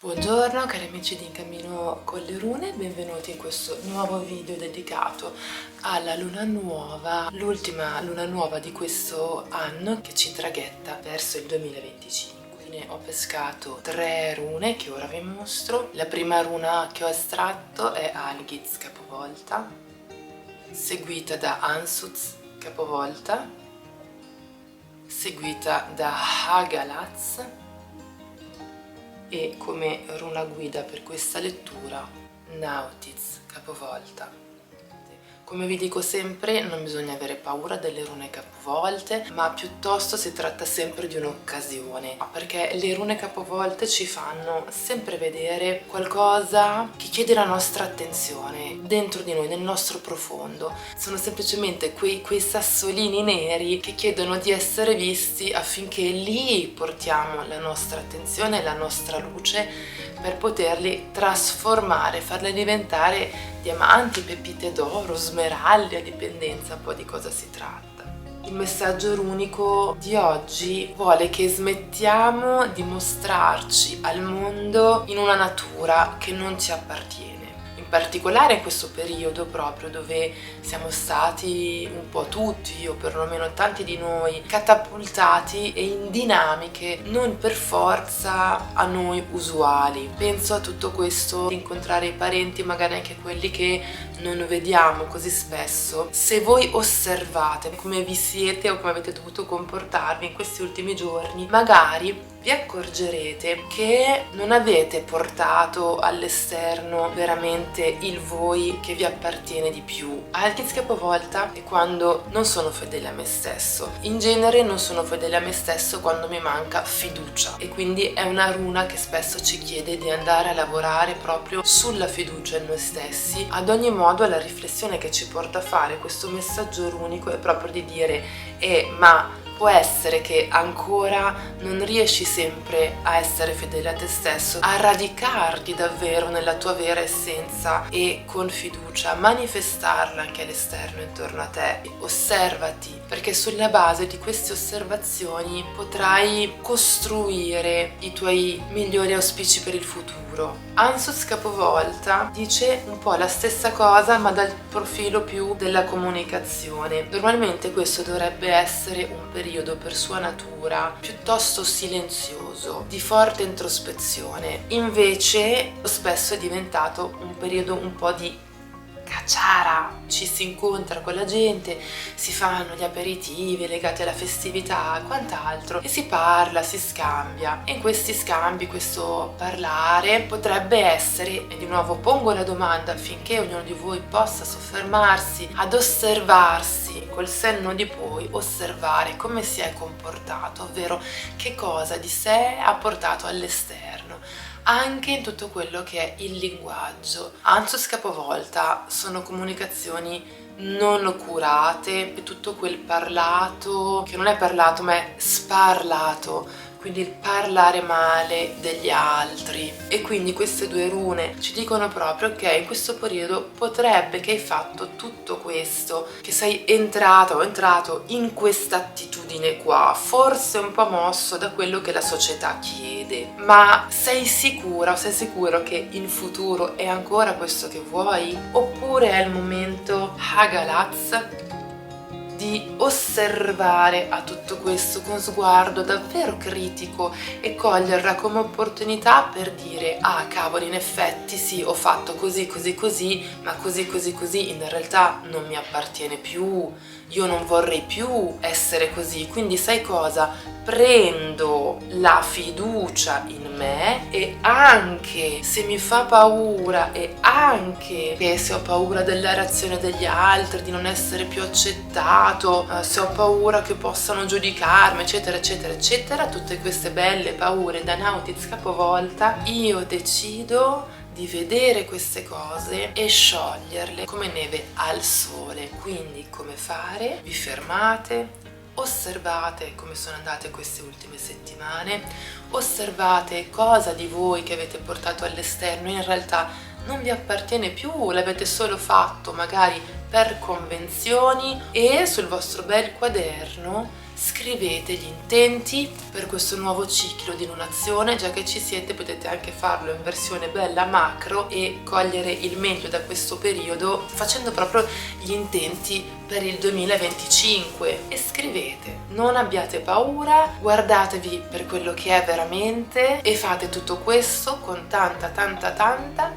Buongiorno cari amici di In Cammino con le Rune, benvenuti in questo nuovo video dedicato alla luna nuova, l'ultima luna nuova di questo anno che ci traghetta verso il 2025. Ne ho pescato 3 rune che ora vi mostro. La prima runa che ho estratto è Algiz capovolta, seguita da Ansuz capovolta, seguita da Hagalaz e come runa guida per questa lettura Nautiz capovolta. Come vi dico sempre, non bisogna avere paura delle rune capovolte, ma piuttosto si tratta sempre di un'occasione, perché le rune capovolte ci fanno sempre vedere qualcosa che chiede la nostra attenzione dentro di noi, nel nostro profondo. Sono semplicemente quei sassolini neri che chiedono di essere visti affinché lì portiamo la nostra attenzione e la nostra luce per poterli trasformare, farli diventare diamanti, pepite d'oro, smeraldi, a dipendenza un po' di cosa si tratta. Il messaggio runico di oggi vuole che smettiamo di mostrarci al mondo in una natura che non ci appartiene. In particolare in questo periodo proprio dove siamo stati un po' tutti, o perlomeno tanti di noi, catapultati e in dinamiche non per forza a noi usuali. Penso a tutto questo, incontrare i parenti, magari anche quelli che non vediamo così spesso. Se voi osservate come vi siete o come avete dovuto comportarvi in questi ultimi giorni, magari vi accorgerete che non avete portato all'esterno veramente il voi che vi appartiene di più. Algiz capovolta è quando non sono fedele a me stesso. In genere non sono fedele a me stesso quando mi manca fiducia, e quindi è una runa che spesso ci chiede di andare a lavorare proprio sulla fiducia in noi stessi. Ad ogni modo la riflessione che ci porta a fare questo messaggio runico è proprio di dire ma può essere che ancora non riesci sempre a essere fedele a te stesso, a radicarti davvero nella tua vera essenza e con fiducia manifestarla anche all'esterno intorno a te. Osservati, perché sulla base di queste osservazioni potrai costruire i tuoi migliori auspici per il futuro. Ansuz capovolta dice un po' la stessa cosa, ma dal profilo più della comunicazione. Normalmente questo dovrebbe essere un periodo per sua natura piuttosto silenzioso, di forte introspezione. Invece spesso è diventato un periodo un po' di cacciara, ci si incontra con la gente, si fanno gli aperitivi legati alla festività e quant'altro e si parla, si scambia, e in questi scambi, questo parlare potrebbe essere, e di nuovo pongo la domanda affinché ognuno di voi possa soffermarsi ad osservarsi col senno di poi, osservare come si è comportato, ovvero che cosa di sé ha portato all'esterno, anche in tutto quello che è il linguaggio. Ansuz capovolta sono comunicazioni non curate, e tutto quel parlato che non è parlato ma è sparlato, quindi il parlare male degli altri. E quindi queste 2 rune ci dicono proprio che in questo periodo potrebbe che hai fatto tutto questo, che sei entrato o entrato in questa attitudine qua, forse un po' mosso da quello che la società chiede, ma sei sicura o sei sicuro che in futuro è ancora questo che vuoi? Oppure è il momento Hagalaz di osservare a tutto questo con sguardo davvero critico e coglierla come opportunità per dire cavolo, in effetti sì, ho fatto così così così, ma così così così in realtà non mi appartiene più, io non vorrei più essere così, quindi sai cosa? Prendo la fiducia in me, e anche se mi fa paura, e anche che se ho paura della reazione degli altri, di non essere più accettato, se ho paura che possano giudicarmi, eccetera eccetera eccetera, tutte queste belle paure da Nautiz capovolta, io decido di vedere queste cose e scioglierle come neve al sole. Quindi come fare? Vi fermate, osservate come sono andate queste ultime settimane, osservate cosa di voi che avete portato all'esterno in realtà non vi appartiene più, l'avete solo fatto magari per convenzioni, e sul vostro bel quaderno scrivete gli intenti per questo nuovo ciclo di lunazione. Già che ci siete, potete anche farlo in versione bella macro e cogliere il meglio da questo periodo facendo proprio gli intenti per il 2025. E scrivete, non abbiate paura, guardatevi per quello che è veramente e fate tutto questo con tanta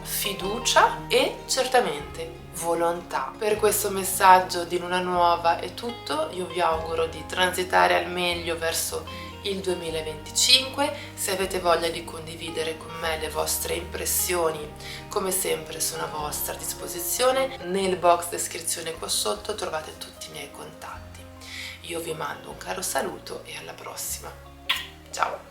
fiducia e certamente volontà. Per questo messaggio di luna nuova è tutto. Io vi auguro di transitare al meglio verso il 2025. Se avete voglia di condividere con me le vostre impressioni, come sempre sono a vostra disposizione. Nel box descrizione qua sotto trovate tutti i miei contatti. Io vi mando un caro saluto e alla prossima. Ciao!